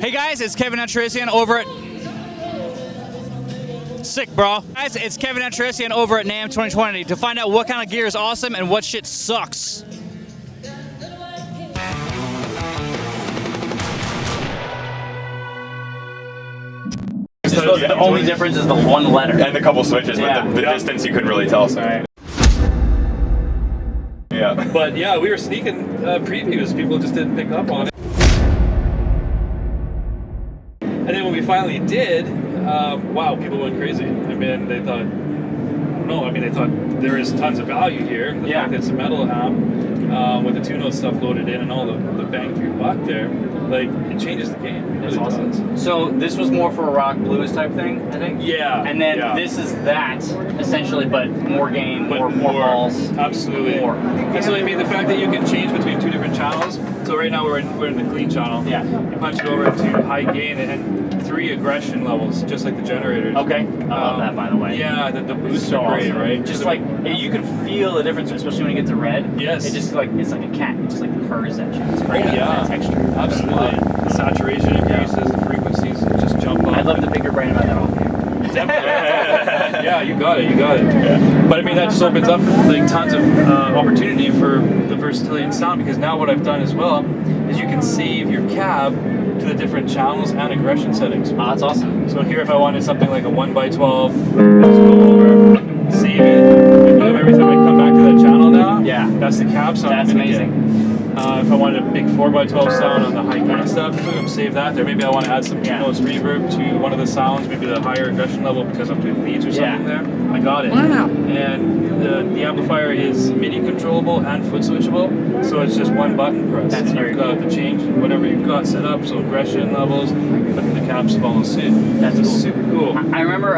Hey guys, it's Kevin Antrosian over at... Sick, bro. Guys, it's Kevin Antrosian over at Namm 2020 to find out what kind of gear is awesome and what shit sucks. The only difference is the one letter. And a couple switches, but the distance you couldn't really tell. So. Right. Yeah. But yeah, we were sneaking previews. People just didn't pick up on it. And then when we finally did, wow, people went crazy. I mean, they thought, they thought there is tons of value here. The fact that it's a metal amp with the two-note stuff loaded in and all the bang for your buck there, like, it changes the game. It really does. So this was more for a rock blues type thing, I think? Yeah. And then this is that, essentially, but more gain, more balls. Absolutely. More. And so, I mean, the fact that you can change between two different channels. So right now we're in the clean channel. Yeah. You punch it over to high gain and 3 aggression levels, just like the generators. Okay. I love that, by the way. Yeah, the boosts so are great, awesome. right? Just like, you can feel the difference, especially when you get to red. Yes. It's just like, it's like a cat. It just like purrs at you. It's great. Oh, yeah. It's that texture. Absolutely. The saturation increases, the frequencies just jump up. I'd love to pick your brain about that all day. Yeah, you got it. Yeah. But I mean, that just opens up like tons of opportunity for the versatility in sound, because now what I've done as well is you can save your cab to the different channels and aggression settings. Oh, that's awesome. So here, if I wanted something like a 1x12, just go over, save it. Every time I come back to that channel now, that's the cab sound. That's amazing. If I wanted a big 4x12 sound on the high gain stuff, boom, save that there. Maybe I want to add some two-notes reverb to one of the sounds, maybe the higher aggression level because I'm doing leads or something there. I got it. Wow. And the amplifier is MIDI controllable and foot switchable, so it's just one button press. That's and you've got the change, whatever you've got set up, so aggression levels, but the cabs follow suit. That's cool. Super cool. I remember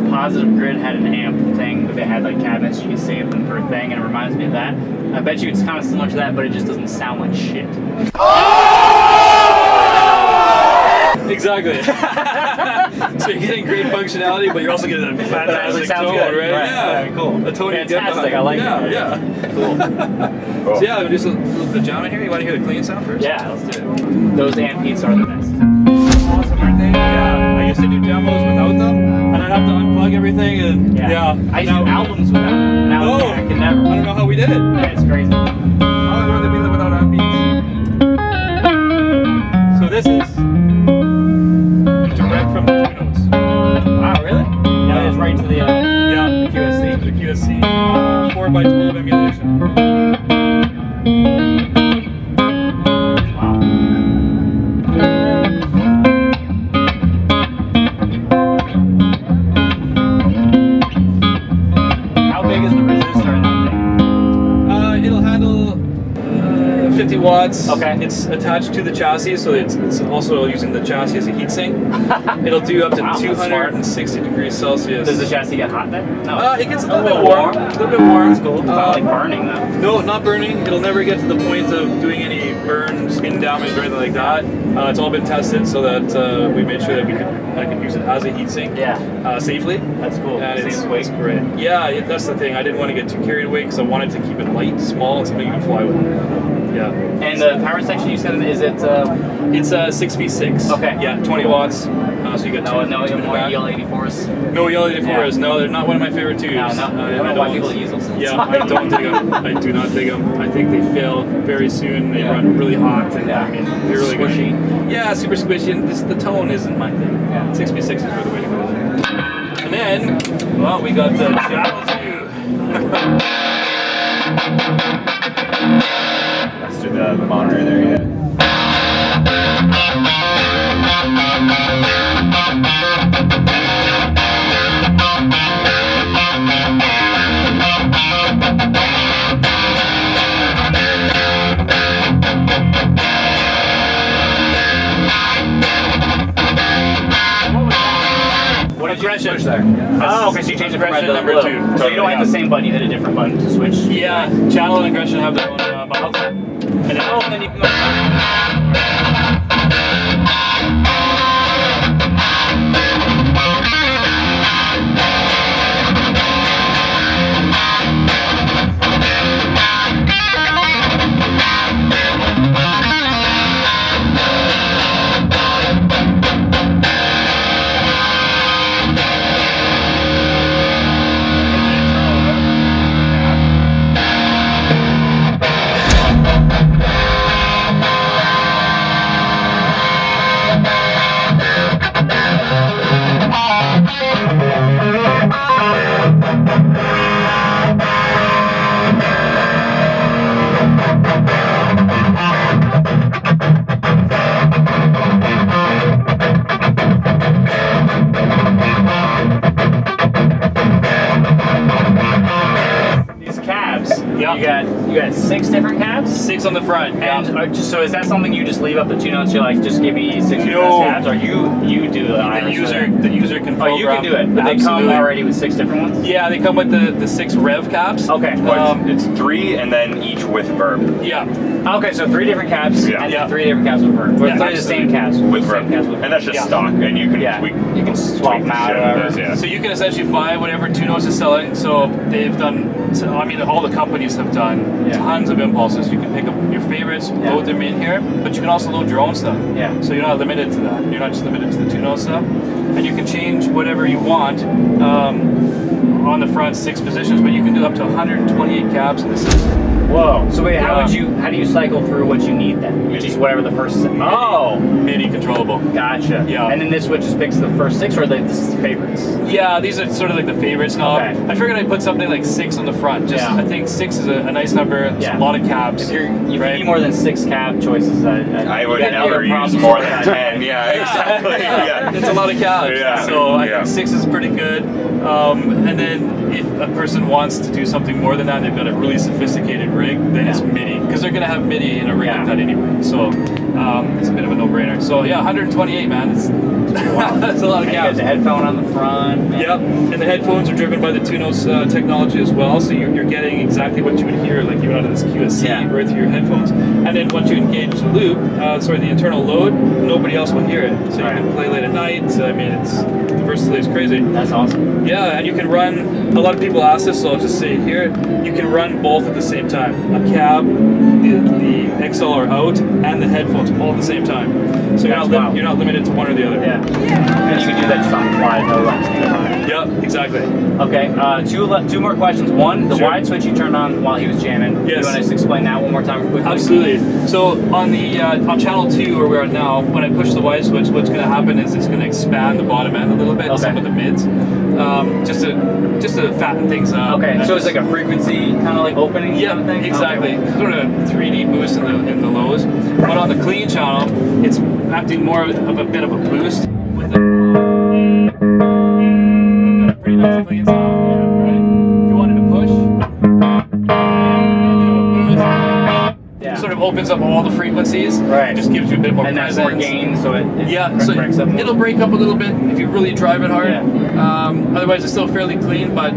Positive Grid had an amp thing where they had like cabinets you could save them per thing, and it reminds me of that. I bet you it's kind of similar to that, but it just doesn't sound like shit. Exactly. So you're getting great functionality, but you're also getting a fantastic tone, right? Yeah, cool. The tone fantastic. I like it. Yeah. Cool. So yeah, we just a little jam in here. You want to hear the clean sound first? Yeah, let's do it. Those amp beats are the best. Awesome, aren't they? Yeah. I used to do demos without them, and I'd have to unplug everything, and I used to do albums without them. Now I can never. I don't know how we did it. Yeah, it's crazy. How long have we lived without amp beats? So this is direct from the two-notes. Wow, really? Yeah, it's right to the the QSC. The QSC 4x12 emulation. How big is the resistor in that thing? It'll handle 50 watts. Okay. It's attached to the chassis, so it's also using the chassis as a heatsink. It'll do up to 260 degrees Celsius. Does the chassis get hot then? No. It gets a little bit warm. A little bit warm. That's cool. It's not like burning though. No, not burning. It'll never get to the point of doing any burn, skin damage, or anything like that. It's all been tested so that we made sure that I could use it as a heatsink safely. That's cool. And Saves weight. it's great. Yeah, that's the thing. I didn't want to get too carried away because I wanted to keep it light, small, and something you can fly with. Yeah. And the power section you said, is it? It's a 6v6. Okay. Yeah, 20 watts. So you get no two more EL84s. No EL84s. No, they're not one of my favorite tubes. No, I don't know why people use them. Yeah, I don't dig them. I do not dig them. I think they fail very soon. They run really hot, and I mean, they're really squishy. Good. Yeah, super squishy. And the tone isn't my thing. Yeah. 6v6 is where the way to go. And then, well, we got the Channel 2. That's through the monitor there, yeah. What aggression? Push there. Oh, okay, so you changed it from red to number blue. 2. So you don't hit the same button, you hit a different button to switch? Yeah, channel and aggression have their own buttons. Okay. And then you can go... 6 different cabs? 6 on the front. And so is that something you just leave up the 2 notes? You're like, just give me 6 No. cabs, or you do the user can program. Oh, you can do it, but they come already with 6 different ones. Yeah, they come with the 6 rev caps. Okay. It's 3 and then each with verb. Yeah. Okay, so 3 different cabs and then 3 different cabs with verb. Yeah, 3 the same cabs with verb. And that's just stock, and you can you can swap them out or whatever. Yeah. So you can essentially buy whatever 2 notes is selling. So they've done, I mean, all the companies have done tons of impulses. You can pick up your favorites, load them in here, but you can also load your own stuff. Yeah. So you're not limited to that. You're not just limited to the 2 note stuff. And you can change whatever you want on the front 6 positions, but you can do up to 128 cabs in the system. Whoa. So wait, how do you cycle through what you need then? You just whatever the first. Oh. MIDI controllable. Gotcha. Yeah. And then this switch just picks the first 6, or this is favorites? Yeah, these are sort of like the favorites now. Okay. I figured I'd put something like 6 on the front. Just I think 6 is a nice number. It's a lot of cabs. If you need more than 6 cab choices, I would never use more than 10. Yeah, exactly. Yeah. It's a lot of cabs. Yeah. So I think 6 is pretty good. And then if a person wants to do something more than that, they've got a really sophisticated rig, then it's MIDI. Because they're going to have MIDI in a rig like that anyway. So it's a bit of a no-brainer. So yeah, 128, man. It's that's a lot of cabs. You got the headphone on the front. Yep, and the headphones are driven by the 2 notes technology as well, so you're getting exactly what you would hear, like even out of this QSC right through your headphones. And then once you engage the loop, the internal load, nobody else will hear it. So you can play late at night. I mean, the versatility is crazy. That's awesome. Yeah, and you can run. A lot of people ask this, so I'll just say it here. You can run both at the same time. A cab, the XLR out, and the headphones all at the same time. So you're not limited to one or the other. Yeah. And you can do that just on the fly, no lights. Yep, exactly. Okay, 2 more questions. One, the wide switch you turned on while he was jamming. Yes. You want to just explain that one more time quickly? Absolutely. So on the on channel 2 where we're at now, when I push the wide switch, what's going to happen is it's going to expand the bottom end a little bit, some of the mids, just to fatten things up. Okay, so it's like a frequency kind of like opening kind of thing? Exactly. Sort of a 3D boost in the lows. But on the clean channel, it's acting more of a bit of a boost with a pretty nice clean sound, right? If you wanted to push, sort of opens up all the frequencies. Right. Just gives you a bit more and presence. that's more gain, so it breaks up. It'll break up a little bit if you really drive it hard. Yeah. Otherwise, it's still fairly clean, but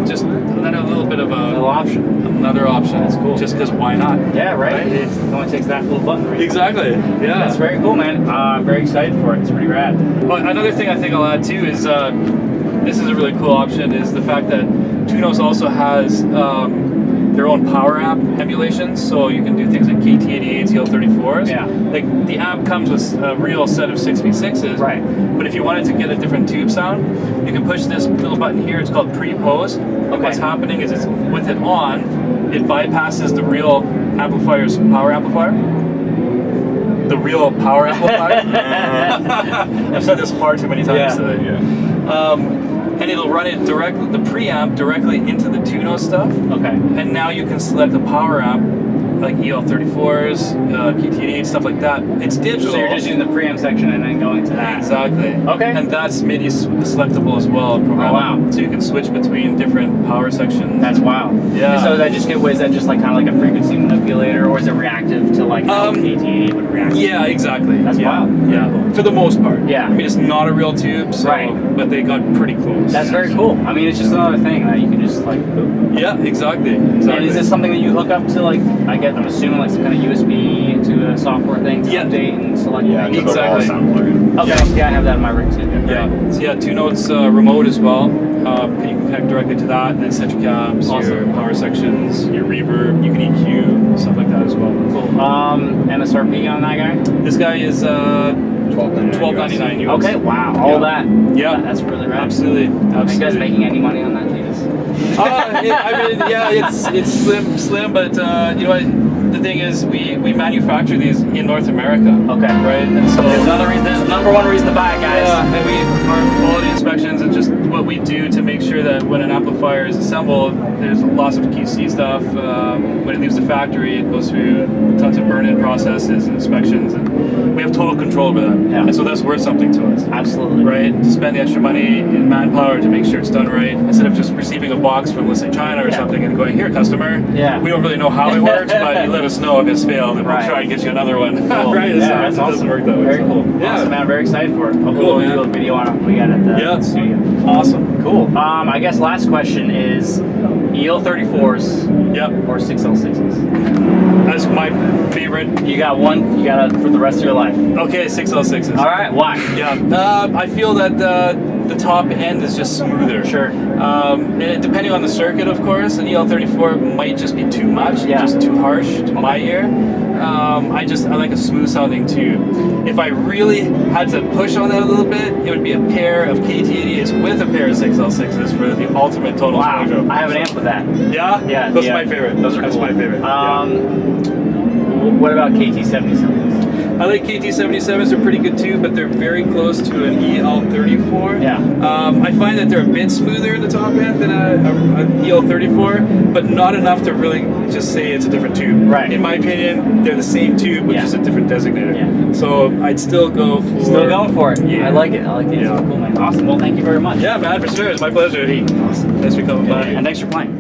just another little bit of Another option. Another option. That's cool. Just because why not? Yeah, right. It only takes that little button. Right? Exactly. Yeah. That's very cool, man. I'm very excited for it. It's pretty rad. Well, another thing I think I'll add too is this is a really cool option is the fact that 2 Notes also has their own power amp emulations, so you can do things like KT88, TL34s. Yeah. Like the amp comes with a real set of 6v6s. Right. But if you wanted to get a different tube sound, you can push this little button here. It's called pre-pose. And what's happening is with it on, it bypasses the real amplifier's power amplifier. The real power amplifier. I've said this far too many times today. Yeah. And it'll run it directly, the preamp directly into the 2 Note stuff. Okay. And now you can select a power amp, like EL34s, KT88, stuff like that. It's digital. So you're just using the preamp section and then going to that. Exactly. Okay. And that's MIDI selectable as well. Oh, wow. So you can switch between different power sections. That's wild. Yeah. And so is that just like kind of like a frequency manipulator, or is it reactive to like how KT88 would react? Yeah, exactly. That's wild. Yeah. For the most part. Yeah. I mean, it's not a real tube, so, but they got pretty close. That's very cool. I mean, it's just another thing that you can just like. Boop. Yeah, exactly. And is this something that you hook up to, like, I'm assuming like some kind of USB to a software thing to update and select things? Exactly. Okay. Yeah, I have that in my rig too. Yeah. So yeah, 2 Notes remote as well. You can connect directly to that, and then set your cabs, your power sections, your reverb. You can EQ, stuff like that as well. Cool. MSRP on that guy? This guy is $12.99 US. Okay. Wow. All that. Yeah. That's really rad. Absolutely. Are you guys making any money on that, Jesus? I mean, yeah, it's slim, but you know, the thing is, we manufacture these in North America. Okay. Right? And so There's another reason. There's number one reason to buy it, guys. yeah, and our quality inspections and just what we do to make sure that when an amplifier is assembled, there's lots of QC stuff. When it leaves the factory, it goes through tons of burn-in processes and inspections, and we have total control over that. Yeah. And so that's worth something to us. Absolutely. Right? To spend the extra money in manpower to make sure it's done right, instead of just receiving a box from, let's say, China or something and going, here, customer, Yeah. we don't really know how it works, but you let us know if it's failed, and Right. we'll try and get you another one. Cool. Right? Yeah, So that's it doesn't awesome. work that way. Very so. cool. Yeah. Awesome, man. I'm very excited for it. Hopefully Cool, we'll man. do a video on it when we got at the Yeah. studio. Awesome. Cool. I guess last question is EL34s Yep. or 6L6s? That's my favorite. You got one. You got it for the rest of your life. Okay, 6L6s. All right. Why? Yeah. I feel that the top end is just smoother. Sure. And depending on the circuit, of course, an EL34 might just be too much, Yeah. just too harsh to my ear. I like a smooth sounding tube. If I really had to push on that a little bit, it would be a pair of KT88s with a pair of 6L6s for the ultimate total Wow. smojo. I have an amp with that. Yeah? Yeah. Those yeah. are my favorite. Those are That's cool. my favorite. Yeah. What about KT77s? I like KT77s, they're pretty good too, but they're very close to an EL34. Yeah. I find that they're a bit smoother in the top end than an EL34, but not enough to really just say it's a different tube. Right. In my opinion, they're the same tube with Yeah. just a different designator. Yeah. So I'd still go for... Still going for it. Yeah. I like it. I like it. Yeah. Cool, man. Awesome. Well, thank you very much. Yeah, man, for sure. It's my pleasure. Awesome. Thanks for coming by. And thanks for playing.